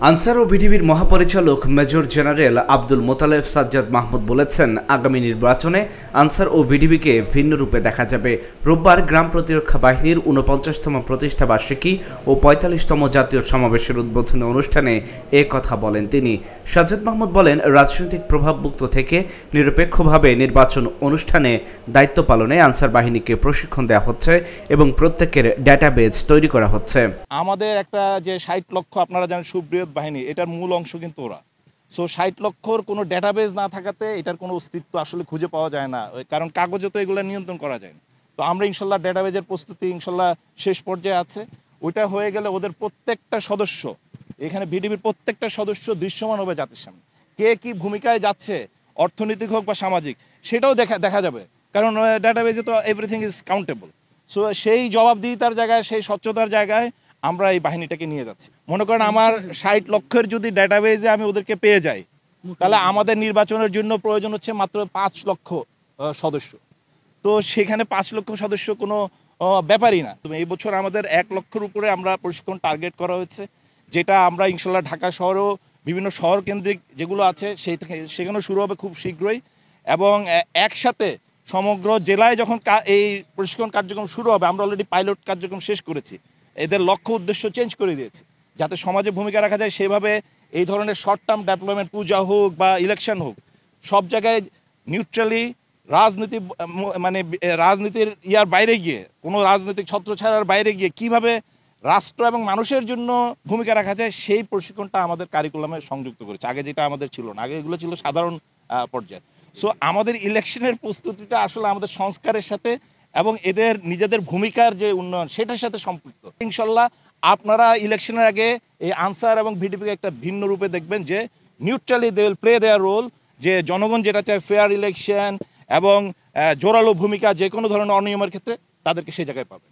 Answer ও বিডিবির মহাপরিচালক major general Abdul Motaleb Sajjad Mahmud বলেছেন, আগামী নির্বাচনে আনসার ও বিডিবিকে ভিন্ন রূপে দেখা যাবে। রোববার গ্রাম প্রতিরক্ষা বাহিনীর ৪৯তম প্রতিষ্ঠা বার্ষিকী ও ৪৫তম জাতীয় সমাবেশের উদ্বোধনী অনুষ্ঠানে এ কথা বলেন তিনি। সাজ্জাদ মাহমুদ বলেন, রাজনৈতিক প্রভাবমুক্ত থেকে নিরপেক্ষভাবে নির্বাচন অনুষ্ঠানে দায়িত্ব পালনে আনসার বাহিনীকে প্রশিক্ষণ দেওয়া হচ্ছে এবং প্রত্যেকের ডেটাবেজ তৈরি করা হচ্ছে। আমাদের একটা যে ৬০ লক্ষ, আপনারা জানেন সুবৃহৎ বাহিনী, এটার মূল অংশ কিন্তু ওরা। সো ৬০ লক্ষর কোনো ডেটাবেজ না থাকাতে এটার কোনো অস্তিত্ব আসলে খুঁজে পাওয়া যায় না, কারণ কাগজে তো এগুলো নিয়ন্ত্রণ করা যায় না। তো আমরা ইনশাল্লাহ ডেটাবেজের প্রস্তুতি ইনশাল্লাহ শেষ পর্যায়ে আছে। ওইটা হয়ে গেলে ওদের প্রত্যেকটা সদস্য, এখানে ভিডিবির প্রত্যেকটা সদস্য দৃশ্যমান হবে জাতির সামনে। কে কি ভূমিকায় যাচ্ছে, অর্থনৈতিক হোক বা সামাজিক, সেটাও দেখা যাবে, কারণ ডেটাবেজে তো এভরিথিং ইজ কাউন্টেবল। সো সেই জবাবদিহিতার জায়গায়, সেই স্বচ্ছতার জায়গায় আমরা এই বাহিনীটাকে নিয়ে যাচ্ছি। মনে করেন আমার ৬০ লক্ষের যদি ডেটাবেজে আমি ওদেরকে পেয়ে যাই, তাহলে আমাদের নির্বাচনের জন্য প্রয়োজন হচ্ছে মাত্র ৫ লক্ষ সদস্য। তো সেখানে ৫ লক্ষ সদস্য কোনো ব্যাপারই না। এই বছর আমাদের ১ লক্ষের উপরে আমরা প্রশিক্ষণ টার্গেট করা হয়েছে, যেটা আমরা ইনশাল্লাহ ঢাকা শহরেও বিভিন্ন শহর কেন্দ্রিক যেগুলো আছে সেখানেও শুরু হবে খুব শীঘ্রই। এবং একসাথে সমগ্র জেলায় যখন এই প্রশিক্ষণ কার্যক্রম শুরু হবে, আমরা অলরেডি পাইলট কার্যক্রম শেষ করেছি। এদের লক্ষ্য উদ্দেশ্য চেঞ্জ করে দিয়েছি, যাতে সমাজে ভূমিকা রাখা যায়। সেভাবে এই ধরনের শর্ট টার্ম ডেভেলপমেন্ট, পূজা হোক বা ইলেকশন হোক, সব জায়গায় নিউট্রালি রাজনীতির ইয়ার বাইরে গিয়ে, কোনো রাজনৈতিক ছত্রছায়ার বাইরে গিয়ে কিভাবে রাষ্ট্র এবং মানুষের জন্য ভূমিকা রাখা যায়, সেই প্রশিক্ষণটা আমাদের কারিকুলামে সংযুক্ত করেছে। আগে যেটা আমাদের ছিল না, আগে এগুলো ছিল সাধারণ পর্যায়ে। সো আমাদের ইলেকশনের প্রস্তুতিটা আসলে আমাদের সংস্কারের সাথে এবং এদের নিজেদের ভূমিকার যে উন্নয়ন, সেটার সাথে সম্পৃক্ত। ইনশাল্লাহ আপনারা ইলেকশনের আগে এই আনসার এবং ভিডিপিকে একটা ভিন্ন রূপে দেখবেন, যে neutrally they will play their role, যে জনগণ যেটা চায় ফেয়ার ইলেকশন এবং জোরালো ভূমিকা যে কোনো ধরনের অনিয়মের ক্ষেত্রে তাদেরকে সেই জায়গায় পাবে।